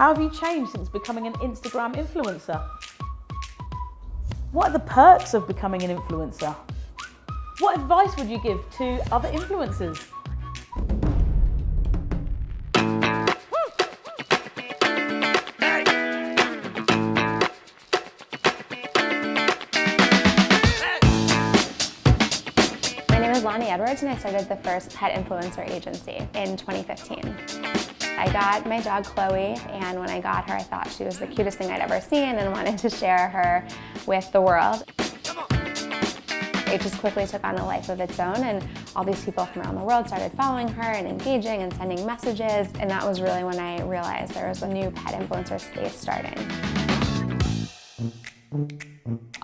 How have you changed since becoming an Instagram influencer? What are the perks of becoming an influencer? What advice would you give to other influencers? My name is Lonie Edwards and I started the first pet influencer agency in 2015. I got my dog Chloe, and when I got her I thought she was the cutest thing I'd ever seen and wanted to share her with the world. It just quickly took on a life of its own, and all these people from around the world started following her and engaging and sending messages, and that was really when I realized there was a new pet influencer space starting.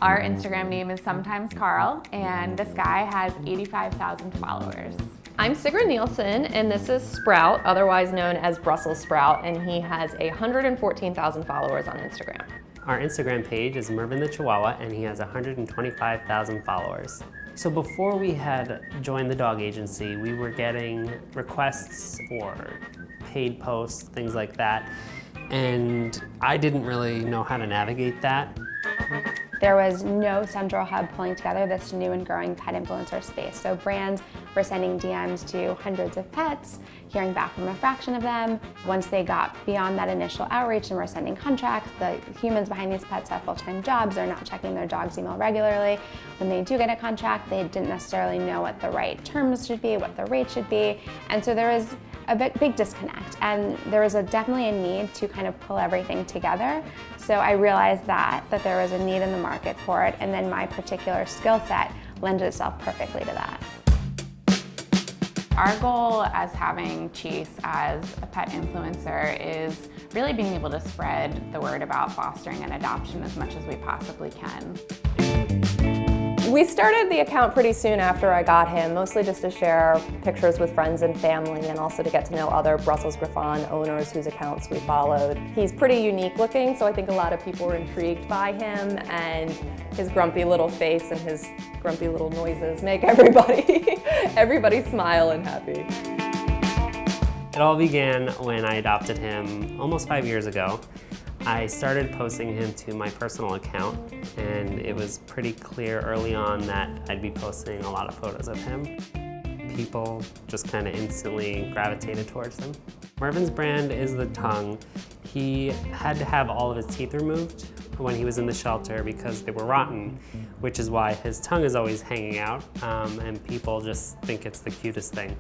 Our Instagram name is Sometimes Carl, and this guy has 85,000 followers. I'm Sigrid Nielsen, and this is Sprout, otherwise known as Brussels Sprout, and he has 114,000 followers on Instagram. Our Instagram page is Mervin the Chihuahua, and he has 125,000 followers. So before we had joined the dog agency, we were getting requests for paid posts, things like that, and I didn't really know how to navigate that. There was no central hub pulling together this new and growing pet influencer space. So brands were sending DMs to hundreds of pets, hearing back from a fraction of them. Once they got beyond that initial outreach and were sending contracts, the humans behind these pets have full-time jobs, they're not checking their dog's email regularly. When they do get a contract, they didn't necessarily know what the right terms should be, what the rate should be. And so there was a big disconnect, and there was definitely a need to kind of pull everything together. So I realized that there was a need in the market for it, and then my particular skill set lended itself perfectly to that. Our goal as having Chase as a pet influencer is really being able to spread the word about fostering and adoption as much as we possibly can. We started the account pretty soon after I got him, mostly just to share pictures with friends and family and also to get to know other Brussels Griffon owners whose accounts we followed. He's pretty unique looking, so I think a lot of people were intrigued by him, and his grumpy little face and his grumpy little noises make everybody smile and happy. It all began when I adopted him almost 5 years ago. I started posting him to my personal account, and it was pretty clear early on that I'd be posting a lot of photos of him. People just kind of instantly gravitated towards him. Marvin's brand is the tongue. He had to have all of his teeth removed when he was in the shelter because they were rotten, which is why his tongue is always hanging out, and people just think it's the cutest thing.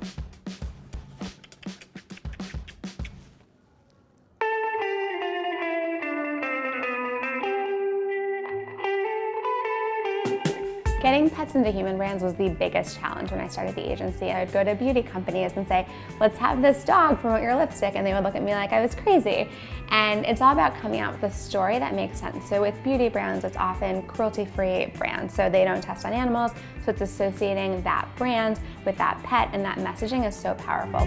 Getting pets into human brands was the biggest challenge when I started the agency. I would go to beauty companies and say, let's have this dog promote your lipstick, and they would look at me like I was crazy. And it's all about coming out with a story that makes sense. So with beauty brands, it's often cruelty-free brands, so they don't test on animals, so it's associating that brand with that pet, and that messaging is so powerful.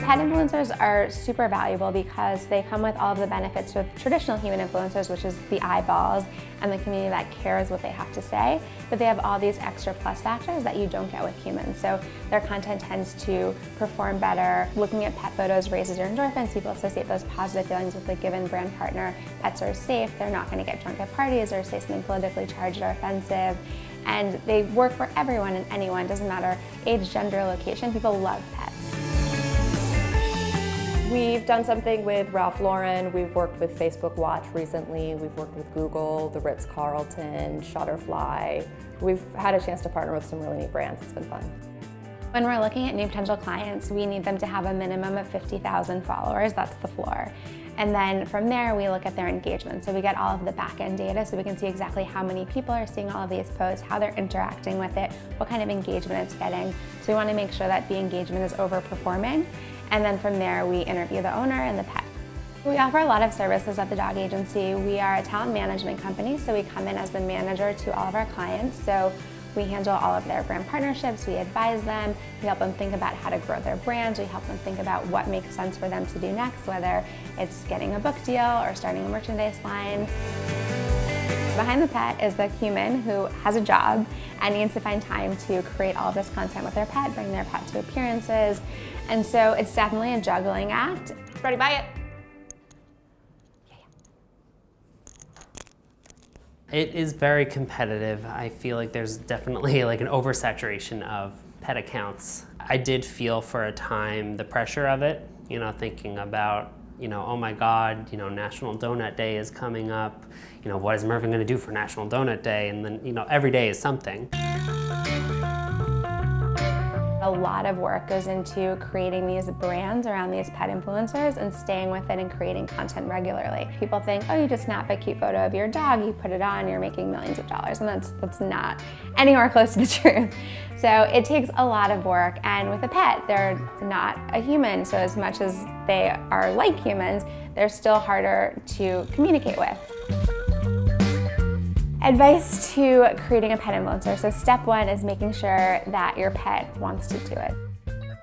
Pet influencers are super valuable because they come with all of the benefits of traditional human influencers, which is the eyeballs and the community that cares what they have to say, but they have all these extra plus factors that you don't get with humans. So their content tends to perform better. Looking at pet photos raises your endorphins. People associate those positive feelings with a given brand partner. Pets are safe, they're not going to get drunk at parties or say something politically charged or offensive. And they work for everyone and anyone, doesn't matter age, gender, location. People love pets. We've done something with Ralph Lauren, we've worked with Facebook Watch recently, we've worked with Google, the Ritz-Carlton, Shutterfly. We've had a chance to partner with some really neat brands, it's been fun. When we're looking at new potential clients, we need them to have a minimum of 50,000 followers, that's the floor. And then from there, we look at their engagement. So we get all of the back-end data so we can see exactly how many people are seeing all of these posts, how they're interacting with it, what kind of engagement it's getting. So we want to make sure that the engagement is overperforming. And then from there, we interview the owner and the pet. We offer a lot of services at the dog agency. We are a talent management company, so we come in as the manager to all of our clients. So we handle all of their brand partnerships, we advise them, we help them think about how to grow their brands, we help them think about what makes sense for them to do next, whether it's getting a book deal or starting a merchandise line. Behind the pet is the human who has a job and needs to find time to create all of this content with their pet, bring their pet to appearances. And so it's definitely a juggling act. Ready, buy it. It is very competitive. I feel like there's definitely like an oversaturation of pet accounts. I did feel for a time the pressure of it, thinking about, oh my God, National Donut Day is coming up. What is Mervin gonna do for National Donut Day? And then, every day is something. A lot of work goes into creating these brands around these pet influencers and staying with it and creating content regularly. People think, oh, you just snap a cute photo of your dog, you put it on, you're making millions of dollars, and that's not anywhere close to the truth. So it takes a lot of work, and with a pet, they're not a human, so as much as they are like humans, they're still harder to communicate with. Advice to creating a pet influencer. So step one is making sure that your pet wants to do it.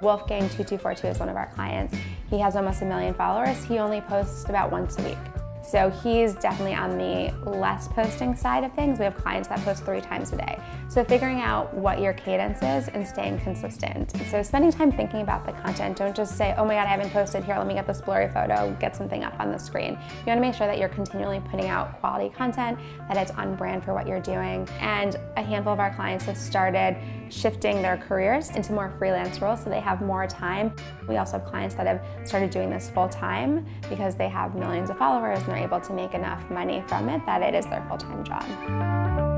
Wolfgang2242 is one of our clients. He has almost 1 million followers. He only posts about once a week. So he's definitely on the less posting side of things. We have clients that post 3 times a day. So figuring out what your cadence is and staying consistent. So spending time thinking about the content. Don't just say, oh my God, I haven't posted, here, let me get this blurry photo, get something up on the screen. You wanna make sure that you're continually putting out quality content, that it's on brand for what you're doing. And a handful of our clients have started shifting their careers into more freelance roles so they have more time. We also have clients that have started doing this full time because they have millions of followers and they're able to make enough money from it that it is their full-time job.